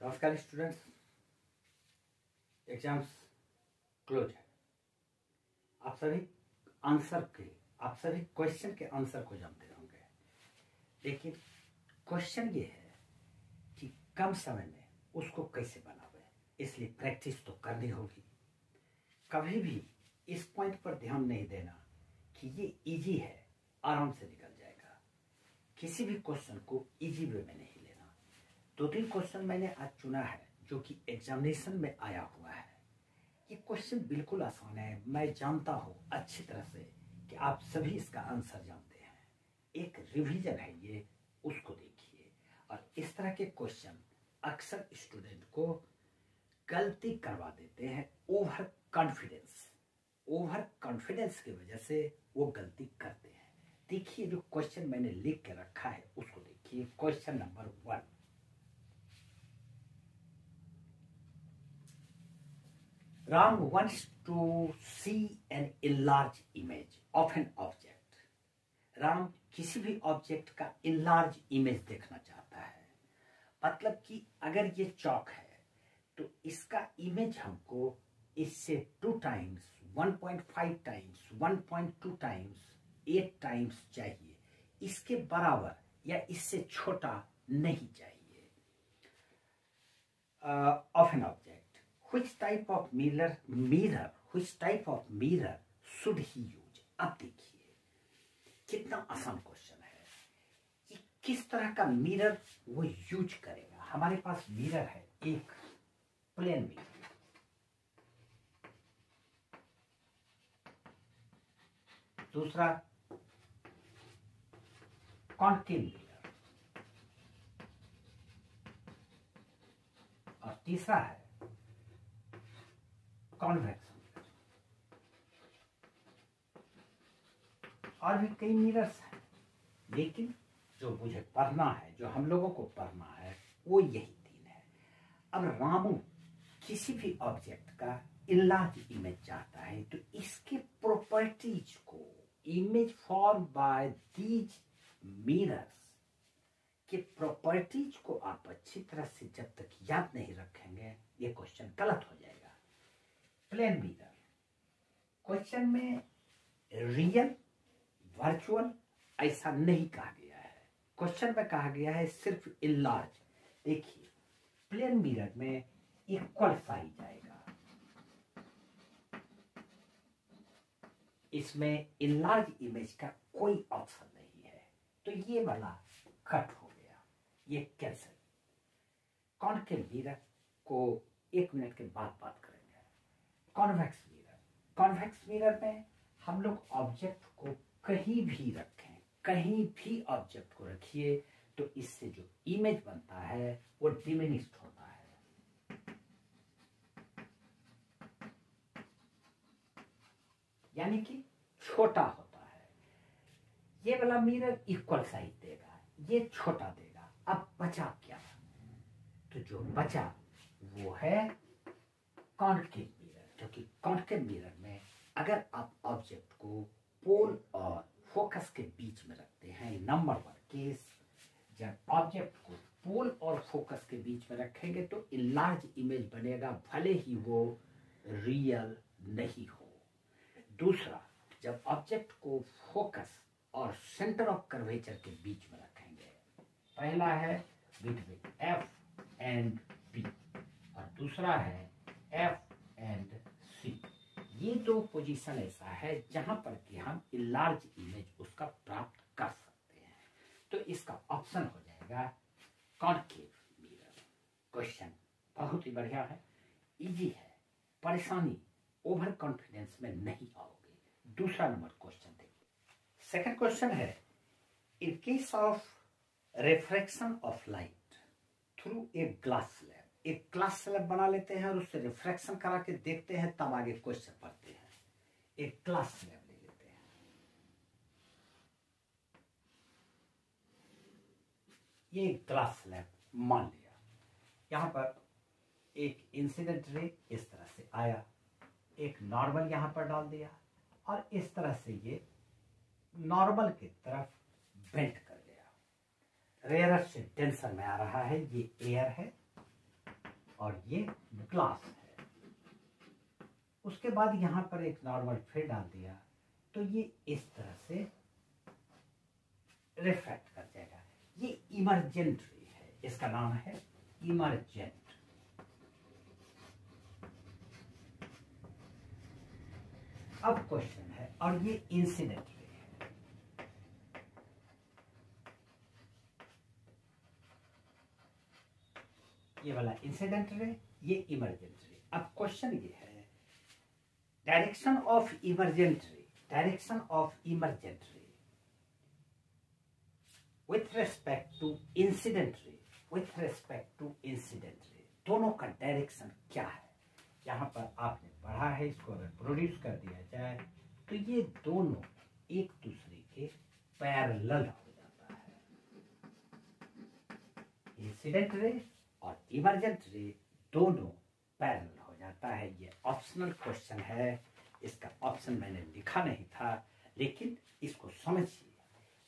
नमस्कार students, exams close है। आप सभी क्वेश्चन के आंसर को जानते होंगे, लेकिन क्वेश्चन ये है कि कम समय में उसको कैसे बनावे, इसलिए प्रैक्टिस तो करनी होगी। कभी भी इस पॉइंट पर ध्यान नहीं देना कि ये इजी है, आराम से निकल जाएगा। किसी भी क्वेश्चन को इजी वे में नहीं लेना। 2-3 क्वेश्चन मैंने आज चुना है जो कि एग्जामिनेशन में आया हुआ है। ये क्वेश्चन बिल्कुल आसान है, मैं जानता हूँ अच्छी तरह से कि आप सभी इसका आंसर जानते हैं। एक रिवीजन है ये, उसको देखिए। और इस तरह के क्वेश्चन अक्सर स्टूडेंट को गलती करवा देते हैं। ओवर कॉन्फिडेंस की वजह से वो गलती करते हैं। देखिए, जो क्वेश्चन मैंने लिख के रखा है उसको देखिए। Question number 1, Ram wants to see an enlarged image of an object. Ram किसी भी ऑब्जेक्ट का enlarged इमेज देखना चाहता है। मतलब कि अगर ये चौक है तो इसका इमेज हमको इससे 2 टाइम्स, 1.5 टाइम्स, 1.2 टाइम्स, 8 टाइम्स चाहिए। इसके बराबर या इससे छोटा नहीं चाहिए। Of an object, which type of mirror should he use? अब देखिए कितना आसान क्वेश्चन है कि किस तरह का मिरर वो यूज करेगा। हमारे पास मिरर है, एक प्लेन मिरर, दूसरा कॉन्केव मिरर, और तीसरा है कॉन्वेक्स मिरर। और भी कई मिरर्स हैं, लेकिन जो मुझे पढ़ना है, जो हम लोगों को पढ़ना है, वो यही 3 है। अब रामू किसी भी ऑब्जेक्ट का इनलार्ज इमेज चाहता है, तो इसके प्रॉपर्टीज को, image form by these mirrors के प्रॉपर्टीज को आप अच्छी तरह से जब तक याद नहीं रखेंगे, ये क्वेश्चन गलत हो जाएगा। प्लेन मिरर क्वेश्चन में रियल, वर्चुअल ऐसा नहीं कहा गया है। क्वेश्चन में कहा गया है सिर्फ इनलार्ज। देखिए, प्लेन मिरर में इक्वल साइज आएगा, इसमें इनलार्ज इमेज का कोई ऑप्शन नहीं है, तो ये वाला कट हो गया, ये कैंसिल। कॉन्केव मिरर को 1 मिनट के बाद बात करेंगे। कॉन्वेक्स मिरर में हम लोग ऑब्जेक्ट को कहीं भी रखें, कहीं भी ऑब्जेक्ट को रखिए, तो इससे जो इमेज बनता है वो डिमिनिश्ड होता है, यानी कि छोटा होता है। ये वाला मिरर इक्वल साइज देगा, ये छोटा देगा। अब बचा क्या? तो जो बचा वो है कॉन्केव मिरर, क्योंकि कॉन्केव मिरर में अगर आप ऑब्जेक्ट को पोल और फोकस के बीच में रखते हैं, नंबर 1 केस, जब ऑब्जेक्ट को पोल और फोकस के बीच में रखेंगे तो इनलार्ज इमेज बनेगा, भले ही वो रियल नहीं हो। दूसरा, जब ऑब्जेक्ट को फोकस और सेंटर ऑफ कर्वेचर के बीच में रखेंगे, पहला है बिटवीन F एंड B और दूसरा है F एंड C। ये 2 पोजीशन ऐसा है जहां पर कि हम इनलार्ज इमेज उसका प्राप्त कर सकते हैं, तो इसका ऑप्शन हो जाएगा कॉन्केव मिरर। क्वेश्चन बहुत ही बढ़िया है, इजी है, परेशानी ओवर कॉन्फिडेंस में नहीं आओगे। दूसरा नंबर क्वेश्चन देखिए। सेकंड क्वेश्चन है, in case of refraction of light through a glass slab, एक ग्लास स्लैब बना लेते हैं और उससे रिफ्रैक्शन करा के देखते हैं, तब आगे क्वेश्चन पढ़ते हैं। एक ग्लास स्लैब ले लेते हैं, ये ग्लास स्लैब मान लिया। यहां पर एक इंसिडेंट रे इस तरह से आया, एक नॉर्मल यहां पर डाल दिया और इस तरह से ये नॉर्मल की तरफ बेंट कर गया। रेयर से डेंसर में आ रहा है, ये एयर है, क्लास है। उसके बाद यहाँ पर एक नॉर्मल फिर डाल दिया तो ये इस तरह से रिफ्रैक्ट कर जाएगा। ये इमर्जेंट रे है, इसका नाम है इमर्जेंट। अब क्वेश्चन है, और ये इंसिडेंट रे है। ये वाला इंसिडेंट रे, ये इमर्जेंट रे। अब क्वेश्चन ये है, direction of emergent ray, direction of emergent ray with respect to incident ray, with respect to incident ray, दोनों का डायरेक्शन क्या है। यहाँ पर आपने पढ़ा है, इसको अगर प्रोड्यूस कर दिया जाए तो ये दोनों एक दूसरे के पैरेलल हो जाता है। इंसिडेंट रे और इमर्जेंट रे दोनों पैरेलल हो जाता है। ये ऑप्शनल क्वेश्चन है, इसका ऑप्शन मैंने लिखा नहीं था, लेकिन इसको समझिए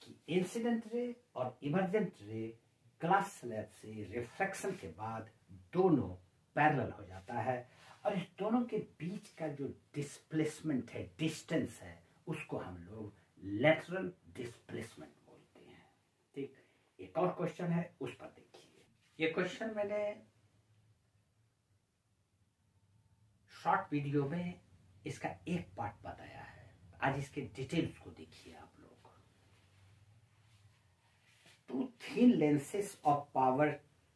कि इंसिडेंट रे और इमर्जेंट रे ग्लास स्लैब से रिफ्रैक्शन के बाद दोनों पैरेलल हो जाता है, और इस दोनों के बीच का जो डिस्प्लेसमेंट है, डिस्टेंस है, उसको हम लोग लेटरल डिस्प्लेसमेंट बोलते हैं। ठीक, एक और क्वेश्चन है, उस पर देखिए। ये क्वेश्चन मैंने शॉर्ट वीडियो में इसका एक पार्ट बताया है, आज इसके डिटेल्स को देखिए आप लोग। Two thin lenses of power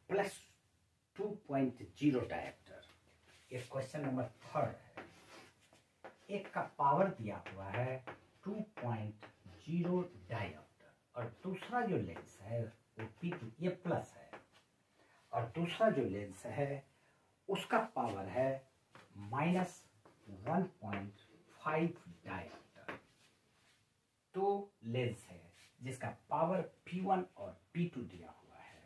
plus 2.0 dioptre, ये क्वेश्चन नंबर 3 है। एक का पावर दिया हुआ है 2.0 डायरेक्टर, और दूसरा जो लेंस है वो P2, ये प्लस है, और दूसरा जो लेंस है उसका पावर है -1.5 डायरेक्टर। दो लेंस है जिसका पावर P1 और P2 दिया हुआ है,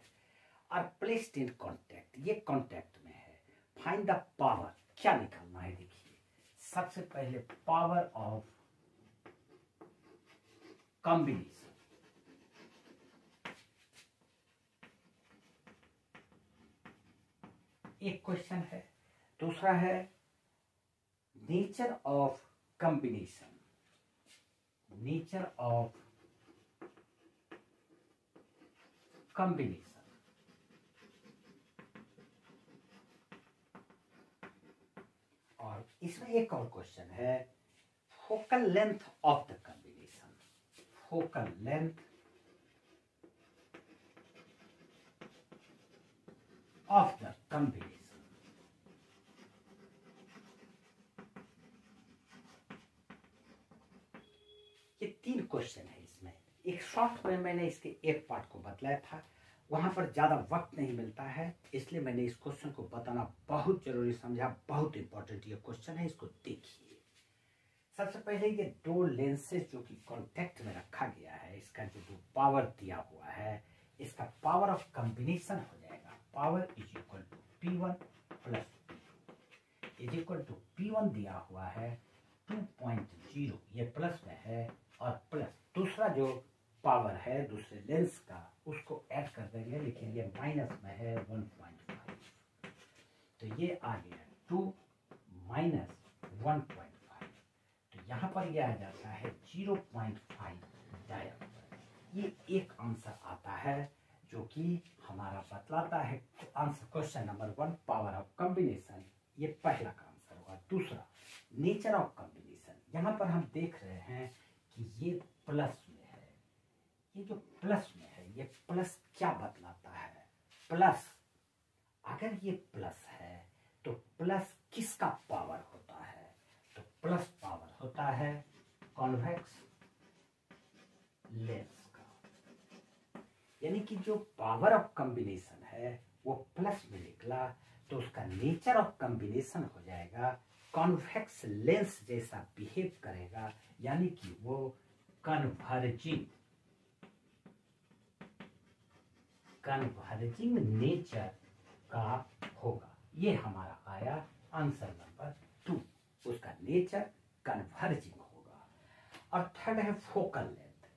और प्लेस्ड इन कॉन्टैक्ट, ये कॉन्टैक्ट में है। फाइंड द पावर, क्या निकालना है देखिए। सबसे पहले पावर ऑफ कॉम्बिनेशन, एक क्वेश्चन है। दूसरा है nature of combination, nature of combination, और इसमें एक और क्वेश्चन है focal length of the combination, focal length of the combination. ये 3 क्वेश्चन है इसमें। एक शॉर्ट में मैंने इसके एक पार्ट को बतलाया था, वहां पर ज्यादा वक्त नहीं मिलता है, इसलिए मैंने इस क्वेश्चन को बताना बहुत जरूरी समझा। बहुत इंपॉर्टेंट ये क्वेश्चन है, इसको देखिए। सबसे पहले ये दो लेंसेज जो कि कांटेक्ट में रखा गया है, इसका जो पावर दिया हुआ है, इसका पावर ऑफ कॉम्बिनेशन हो जाएगा, power is equal to P1 plus P2 is equal to P1 दिया हुआ है 2.0, ये प्लस में है, और प्लस दूसरा जो पावर है दूसरे लेंस का उसको ऐड कर देंगे, लेकिन ये माइनस में है 1.5, तो ये आ गया 2 माइनस 1.5, तो यहाँ पर ये आ जाता है 0.5 डायरेक्टर। ये एक आंसर आता है जो कि हमारा बतलाता है answer question number 1 power of combination, ये पहला का आंसर होगा। दूसरा नेचर ऑफ कॉम्बिनेशन, यहाँ पर हम देख रहे हैं कि ये प्लस में है, ये जो प्लस में है ये प्लस क्या बतलाता है, प्लस अगर ये प्लस है तो प्लस किसका पावर होता है, तो प्लस पावर होता है कॉन्वेक्स लेंस का, यानी कि जो पावर ऑफ कॉम्बिनेशन है वो प्लस में निकला तो उसका नेचर ऑफ कॉम्बिनेशन हो जाएगा कॉन्वेक्स लेंस जैसा बिहेव करेगा, यानी कि वो कन्वर्जिंग नेचर का होगा। ये हमारा आया आंसर नंबर 2, उसका नेचर कन्वर्जिंग होगा। और थर्ड है फोकल लेंथ,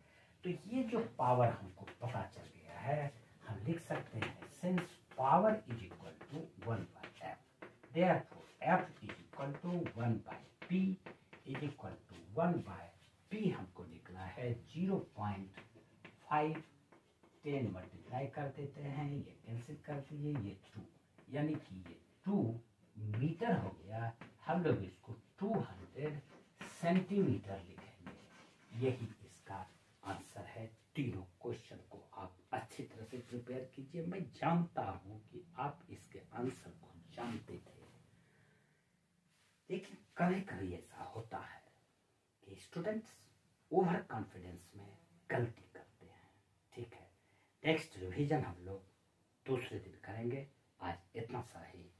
तो ये जो पावर हमको पता चल गया है, हम लिख सकते हैं since power is equal to 1/f, Therefore, F is equal to 1 by P is equal to 1 by P हमको निकला है 0.5, 10 मल्टीप्लाई कर देते हैं, ये कैंसिल कर दिए, ये 2, यानी कि ये 2 मीटर हो गया। हम लोग इसको 200 सेंटीमीटर लिखेंगे। यही इसका आंसर है। तीनों क्वेश्चन को आप अच्छी तरह से प्रिपेयर कीजिए। मैं जानता हूं कि आप इसके आंसर को जानते थे, लेकिन कभी कभी ऐसा होता है कि स्टूडेंट्स ओवर कॉन्फिडेंस में गलती करते हैं। ठीक है, नेक्स्ट रिवीजन हम लोग दूसरे दिन करेंगे। आज इतना सा ही।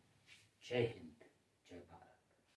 जय हिंद, जय भारत।